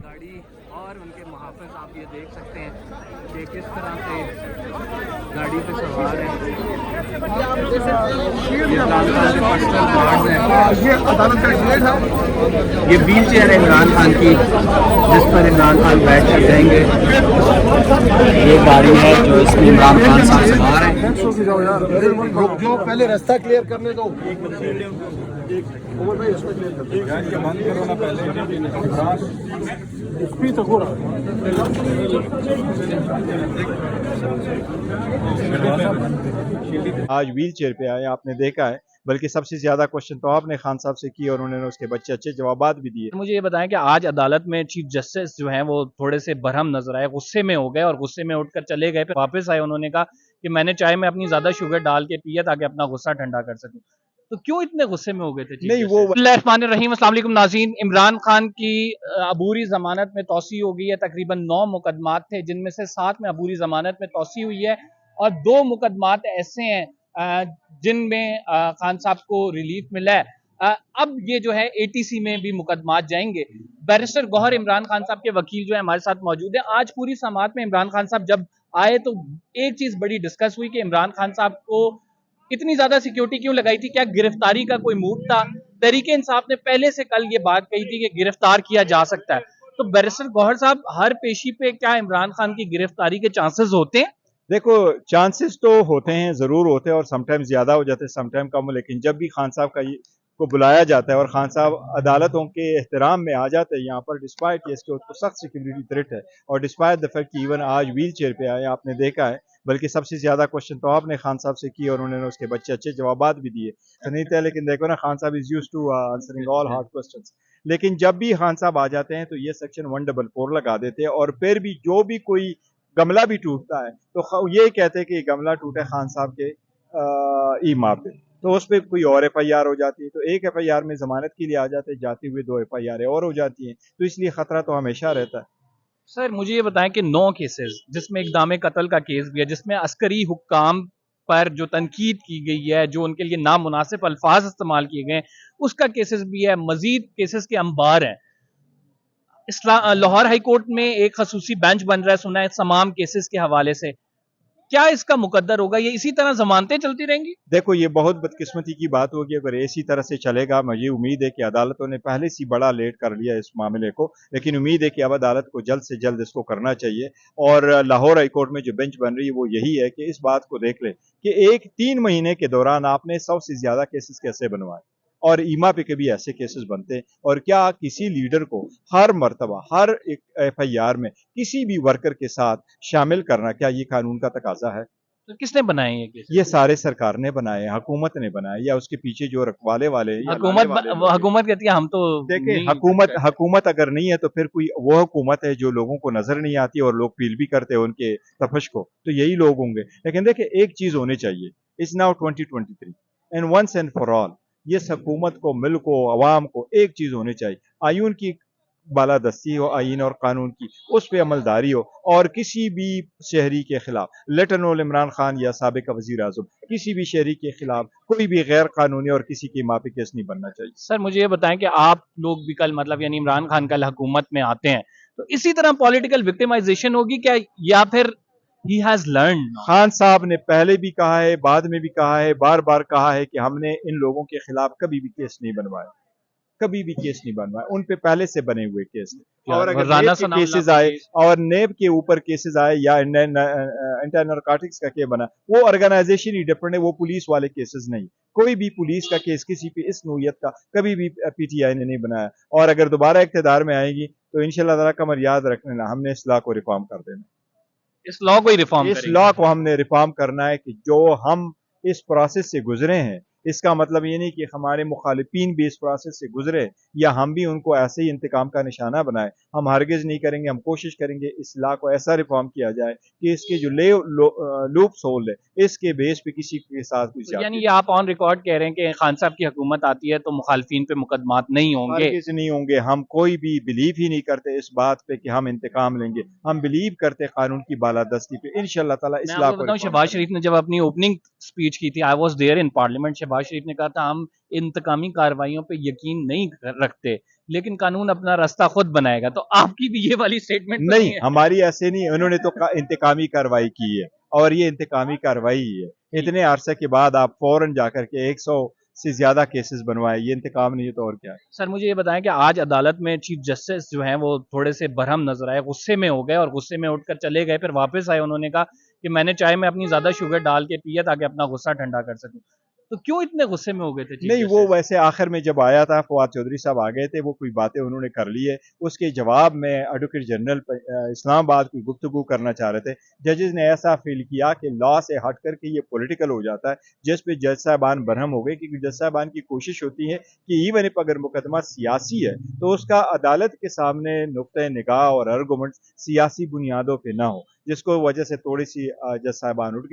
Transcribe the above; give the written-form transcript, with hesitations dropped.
گاڑی اور ان کے محافظ آپ یہ دیکھ سکتے ہیں کہ کس طرح سے گاڑی پہ سوار ہیں. یہ عمران خان کے پرسنل گارڈز ہیں. یہ عدالت کا گیٹ ہے. یہ ویل چیئر ہے عمران خان کی جس پر عمران خان بیٹھ کر جائیں گے. یہ گاڑی ہے جو اس میں عمران خان صاحب سوار ہیں. رک جاؤ, پہلے راستہ کلیئر کرنے دو. عمر بھائی راستہ کلیئر کر دو. بند کرو نا پہلے. آج ویل چیئر پہ آئے آپ نے دیکھا ہے, بلکہ سب سے زیادہ کوشچن تو آپ نے خان صاحب سے کی اور انہوں نے اس کے بچے اچھے جوابات بھی دیے. مجھے یہ بتائیں کہ آج عدالت میں چیف جسٹس جو ہیں وہ تھوڑے سے برہم نظر آئے, غصے میں ہو گئے اور غصے میں اٹھ کر چلے گئے. پھر واپس آئے, انہوں نے کہا کہ میں نے چائے میں اپنی زیادہ شوگر ڈال کے پیا تاکہ اپنا غصہ ٹھنڈا کر سکوں. تو کیوں اتنے غصے میں ہو گئے تھے؟ نہیں وہ بسم اللہ الرحمن الرحیم. السلام علیکم ناظرین. عمران خان کی عبوری ضمانت میں توسیع ہو گئی ہے. تقریباً 9 مقدمات تھے جن میں سے 7 میں عبوری ضمانت میں توسیع ہوئی ہے اور 2 مقدمات ایسے ہیں جن میں خان صاحب کو ریلیف ملا ہے. اب یہ جو ہے ATC میں بھی مقدمات جائیں گے. بیرسٹر گوہر عمران خان صاحب کے وکیل جو ہے ہمارے ساتھ موجود ہیں. آج پوری سماعت میں عمران خان صاحب جب آئے تو ایک چیز بڑی ڈسکس ہوئی کہ عمران خان صاحب کو اتنی زیادہ سیکیورٹی کیوں لگائی تھی؟ کیا گرفتاری کا کوئی موڈ تھا؟ تحریک انصاف نے پہلے سے کل یہ بات کہی تھی کہ گرفتار کیا جا سکتا ہے. تو بیرسٹر گوہر صاحب, ہر پیشی پہ کیا عمران خان کی گرفتاری کے چانسز ہوتے ہیں؟ دیکھو چانسز تو ہوتے ہیں, ضرور ہوتے ہیں, اور سم ٹائم زیادہ ہو جاتے ہیں, سم ٹائم کم. لیکن جب بھی خان صاحب کو بلایا جاتا ہے اور خان صاحب عدالتوں کے احترام میں آ جاتے ہیں یہاں پر, ڈسپائٹ یہ اس کے سخت سیکیورٹی تھریٹ ہے, اور ڈسپائٹ دا فیکٹ کہ ایون آج ویل چیئر پہ آئے آپ نے دیکھا ہے, بلکہ سب سے زیادہ کوشچن تو آپ نے خان صاحب سے کی اور انہوں نے اس کے بچے اچھے جوابات بھی دیے. نہیں تھے لیکن دیکھو نا, خان صاحب is used to answering all hard questions. لیکن جب بھی خان صاحب آ جاتے ہیں تو یہ سیکشن 144 لگا دیتے ہیں, اور پھر بھی جو بھی کوئی گملہ بھی ٹوٹتا ہے تو یہ کہتے ہیں کہ یہ گملہ ٹوٹے خان صاحب کے ایما پہ, تو اس پہ کوئی اور FIR ہو جاتی ہے. تو ایک FIR میں ضمانت کے لیے آ جاتے ہیں, جاتے ہوئے 2 FIR اور ہو جاتی ہیں, تو اس لیے خطرہ تو ہمیشہ رہتا ہے. سر مجھے یہ بتائیں کہ 9 کیسز جس میں اقدام قتل کا کیس بھی ہے, جس میں عسکری حکام پر جو تنقید کی گئی ہے, جو ان کے لیے نامناسب الفاظ استعمال کیے گئے ہیں, اس کا کیسز بھی ہے. مزید کیسز کے انبار ہیں. لاہور ہائی کورٹ میں ایک خصوصی بینچ بن رہا ہے سنا ہے تمام کیسز کے حوالے سے. کیا اس کا مقدر ہوگا؟ یہ اسی طرح ضمانتیں چلتی رہیں گی؟ دیکھو یہ بہت بدقسمتی کی بات ہوگی اگر اسی طرح سے چلے گا. مجھے امید ہے کہ عدالتوں نے پہلے سے بڑا لیٹ کر لیا اس معاملے کو, لیکن امید ہے کہ اب عدالت کو جلد سے جلد اس کو کرنا چاہیے. اور لاہور ہائی کورٹ میں جو بینچ بن رہی ہے وہ یہی ہے کہ اس بات کو دیکھ لے کہ 3 مہینے کے دوران آپ نے 100 سے زیادہ کیسز کیسے بنوائے, اور ایما پہ کبھی ایسے کیسز بنتے ہیں, اور کیا کسی لیڈر کو ہر مرتبہ ہر ایک FIR میں کسی بھی ورکر کے ساتھ شامل کرنا, کیا یہ قانون کا تقاضا ہے؟ تو کس نے بنائے یہ کیسز؟ یہ سارے سرکار نے بنائے, حکومت نے بنائے, یا اس کے پیچھے جو رکھوالے والے حکومت کہتی ہے ہم تو دیکھیں حکومت اگر نہیں ہے تو پھر کوئی وہ حکومت ہے جو لوگوں کو نظر نہیں آتی اور لوگ فیل بھی کرتے ہیں ان کے تفش کو, تو یہی لوگ ہوں گے. لیکن دیکھیں ایک چیز ہونی چاہیے, it's now 2023 and once and for all. یہ حکومت کو, ملک کو, عوام کو ایک چیز ہونی چاہیے, آئین کی بالادستی ہو, آئین اور قانون کی, اس پہ عملداری ہو, اور کسی بھی شہری کے خلاف, لیٹ الون عمران خان یا سابق وزیر اعظم, کسی بھی شہری کے خلاف کوئی بھی غیر قانونی اور کسی کی ماں پہ کیس نہیں بننا چاہیے. سر مجھے یہ بتائیں کہ آپ لوگ بھی کل مطلب یعنی عمران خان کل حکومت میں آتے ہیں تو اسی طرح پولیٹیکل وکٹمائزیشن ہوگی کیا, یا پھر ہی ہیز لرنڈ؟ خان صاحب نے پہلے بھی کہا ہے, بعد میں بھی کہا ہے, بار بار کہا ہے کہ ہم نے ان لوگوں کے خلاف کبھی بھی کیس نہیں بنوائے, کبھی بھی کیس نہیں بنوائے. ان پہ پہلے سے بنے ہوئے کیس ہیں, اور اگر کیسز آئے اور نیب کے اوپر کیسز آئے یا انٹر نارکوٹکس کا کیس بنا, وہ آرگنائزیشن ہی ڈفرنٹ ہے, وہ پولیس والے کیسز نہیں. کوئی بھی پولیس کا کیس کسی پہ اس نوعیت کا کبھی بھی PTI نے نہیں بنایا, اور اگر دوبارہ اقتدار میں آئے گی تو انشاءاللہ تعالیٰ کمر یاد رکھنے نا, ہم نے اس لا کو ریفارم کر دینا. اس لا کو ہی ریفارم اس لا کو ہم نے ریفارم کرنا ہے کہ جو ہم اس پروسیس سے گزرے ہیں, اس کا مطلب یہ نہیں کہ ہمارے مخالفین بھی اس پروسیس سے گزرے یا ہم بھی ان کو ایسے ہی انتقام کا نشانہ بنائے. ہم ہرگز نہیں کریں گے. ہم کوشش کریں گے اس لا کو ایسا ریفارم کیا جائے کہ اس کے جو لوپس ہول ہے اس کے بیس پہ کسی کے ساتھ کچھ, یعنی یہ آپ آن ریکارڈ کہہ رہے ہیں کہ خان صاحب کی حکومت آتی ہے تو مخالفین پہ مقدمات نہیں ہوں گے؟ ہرگز نہیں ہوں گے. ہم کوئی بھی بلیو ہی نہیں کرتے اس بات پہ کہ ہم انتقام لیں گے. ہم بلیو کرتے قانون کی بالادستی پہ. انشاءاللہ تعالیٰ اس لا کو. شہباز شریف نے جب اپنی اوپننگ سپیچ کی تھی, I was there in parliament, Shehbaz Sharif نے کہا تھا ہم انتقامی کارروائیوں پہ یقین نہیں رکھتے. لیکن قانون اپنا راستہ خود بنائے گا. تو آپ کی بھی یہ والی سٹیٹمنٹ نہیں ہماری ایسے نہیں, انہوں نے تو انتقامی کارروائی کی ہے اور یہ انتقامی کارروائی ہی ہے. اتنے عرصے کے بعد آپ فوراً جا کر کے 100 سے زیادہ کیسز بنوائے, یہ انتقام نہیں ہے تو اور کیا ہے. سر مجھے یہ بتائیں کہ آج عدالت میں چیف جسٹس جو ہیں وہ تھوڑے سے برہم نظر آئے, غصے میں ہو گئے اور غصے میں اٹھ کر چلے گئے, پھر واپس آئے. انہوں نے کہا کہ میں نے چائے میں اپنی زیادہ شوگر ڈال کے پیا تاکہ اپنا غصہ ٹھنڈا کر سکوں. تو کیوں اتنے غصے میں ہو گئے تھے چیف نہیں جسٹس؟ وہ ویسے آخر میں جب آیا تھا فواد چودھری صاحب آ گئے تھے, وہ کوئی باتیں انہوں نے کر لی ہے, اس کے جواب میں ایڈوکیٹ جنرل اسلام آباد کی گفتگو کرنا چاہ رہے تھے. ججز نے ایسا فیل کیا کہ لا سے ہٹ کر کے یہ پولیٹیکل ہو جاتا ہے, جس پہ جج صاحبان برہم ہو گئے, کیونکہ جج صاحبان کی کوشش ہوتی ہے کہ ایون اف اگر مقدمہ سیاسی ہے تو اس کا عدالت کے سامنے نقطۂ نگاہ اور ارگومنٹ سیاسی بنیادوں پہ نہ ہو, جس کو وجہ سے تھوڑی سی جج صاحبان اٹھ گئے.